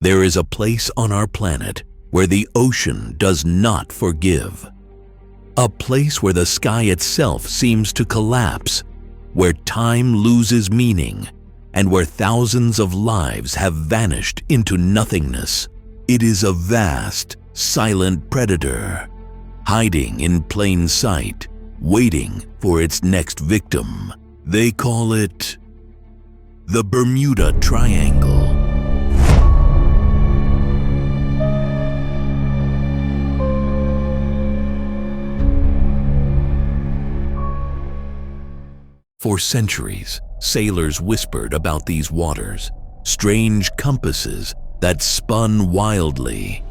There is a place on our planet where the ocean does not forgive. A place where the sky itself seems to collapse, where time loses meaning, and where thousands of lives have vanished into nothingness. It is a vast, silent predator, hiding in plain sight, waiting for its next victim. They call it the Bermuda Triangle. For centuries, sailors whispered about these waters, strange compasses that spun wildly,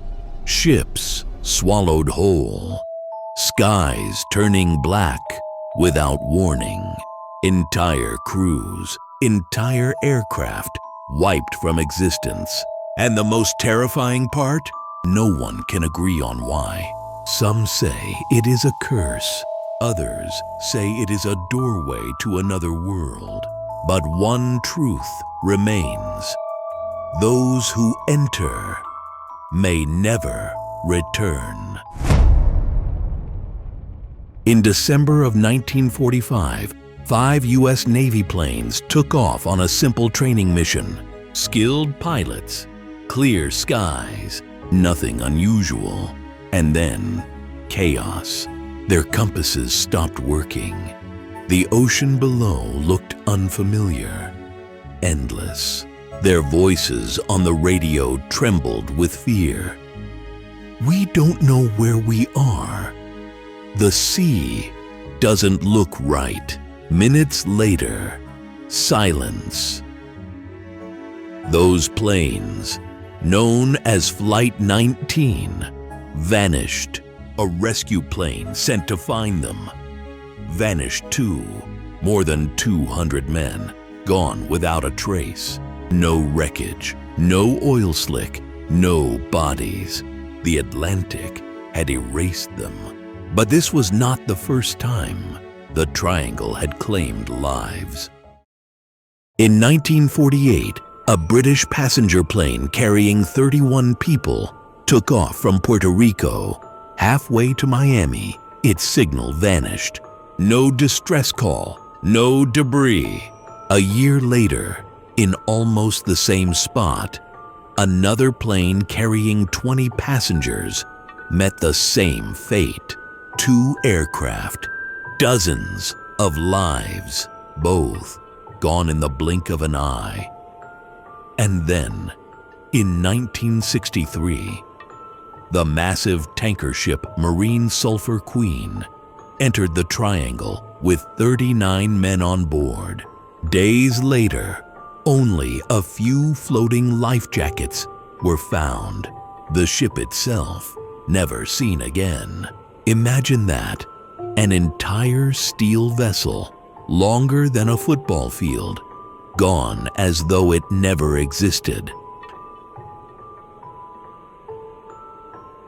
ships swallowed whole, skies turning black without warning, entire crews, entire aircraft wiped from existence. And the most terrifying part? No one can agree on why. Some say it is a curse. Others say it is a doorway to another world. But one truth remains. Those who enter may never return. In December of 1945, 5 U.S. Navy planes took off on a simple training mission. Skilled pilots, clear skies, nothing unusual. And then, chaos. Their compasses stopped working. The ocean below looked unfamiliar, endless. Their voices on the radio trembled with fear. We don't know where we are. The sea doesn't look right. Minutes later, silence. Those planes, known as Flight 19, vanished. A rescue plane sent to find them vanished too. More than 200 men gone without a trace. No wreckage, no oil slick, no bodies. The Atlantic had erased them. But this was not the first time the Triangle had claimed lives. In 1948, a British passenger plane carrying 31 people took off from Puerto Rico. Halfway to Miami, its signal vanished. No distress call, no debris. A year later, in almost the same spot, another plane carrying 20 passengers met the same fate. 2 aircraft, dozens of lives, both gone in the blink of an eye. And then, in 1963, the massive tanker ship Marine Sulphur Queen entered the Triangle with 39 men on board. Days later, only a few floating life jackets were found. The ship itself never seen again. Imagine that, an entire steel vessel, longer than a football field, gone as though it never existed.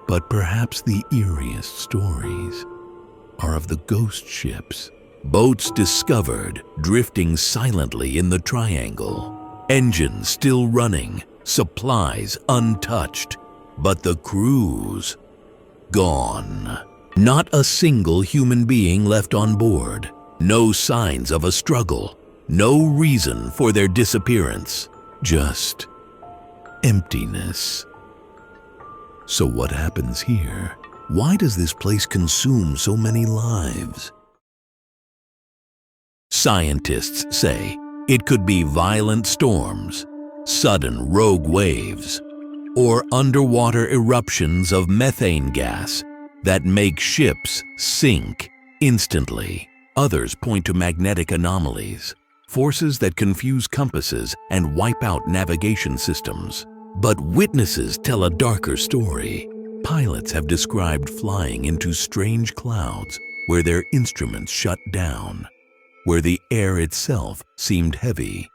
But perhaps the eeriest stories are of the ghost ships. Boats discovered drifting silently in the Triangle. Engines still running, supplies untouched, but the crews gone. Not a single human being left on board. No signs of a struggle. No reason for their disappearance. Just emptiness. So what happens here? Why does this place consume so many lives? Scientists say it could be violent storms, sudden rogue waves, or underwater eruptions of methane gas that make ships sink instantly. Others point to magnetic anomalies, forces that confuse compasses and wipe out navigation systems. But witnesses tell a darker story. Pilots have described flying into strange clouds where their instruments shut down, where the air itself seemed heavy,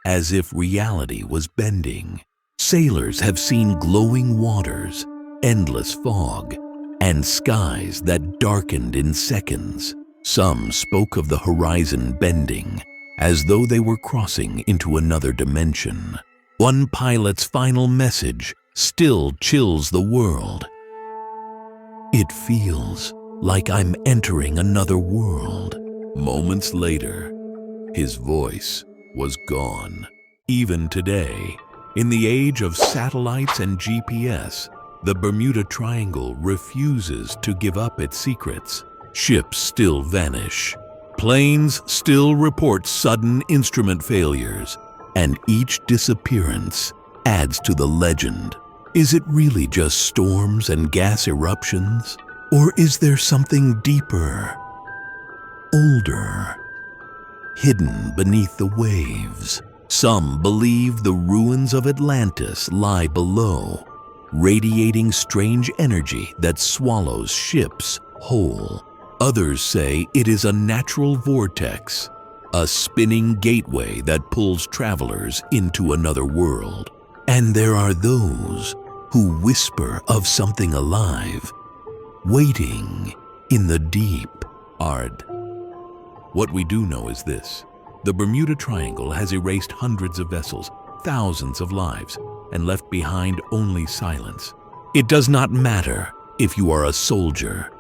as if reality was bending. Sailors have seen glowing waters, endless fog, and skies that darkened in seconds. Some spoke of the horizon bending, as though they were crossing into another dimension. One pilot's final message still chills the world. It feels like I'm entering another world. Moments later, his voice was gone. Even today, in the age of satellites and GPS, the Bermuda Triangle refuses to give up its secrets. Ships still vanish. Planes still report sudden instrument failures, and each disappearance adds to the legend. Is it really just storms and gas eruptions? Or is there something deeper, older, hidden beneath the waves? Some believe the ruins of Atlantis lie below, radiating strange energy that swallows ships whole. Others say it is a natural vortex, a spinning gateway that pulls travelers into another world. And there are those who whisper of something alive, waiting in the deep. Ard. What we do know is this: the Bermuda Triangle has erased hundreds of vessels, thousands of lives, and left behind only silence. It does not matter if you are a soldier,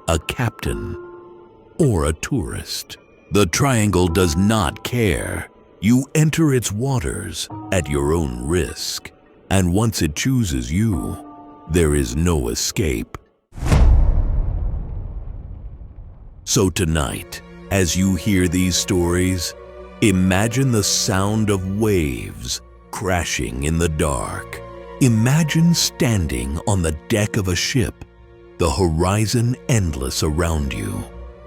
a captain, or a tourist. The Triangle does not care. You enter its waters at your own risk, and once it chooses you, there is no escape. So tonight, as you hear these stories, imagine the sound of waves crashing in the dark. Imagine standing on the deck of a ship, the horizon endless around you.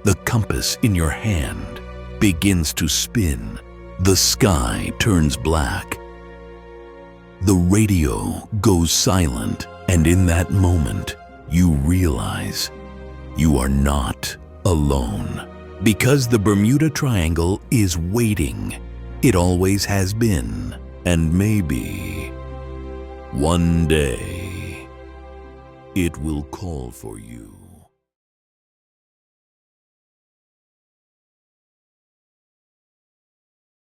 The compass in your hand begins to spin. The sky turns black. The radio goes silent, and in that moment, you realize you are not alone. Because the Bermuda Triangle is waiting. It always has been, and maybe one day it will call for you.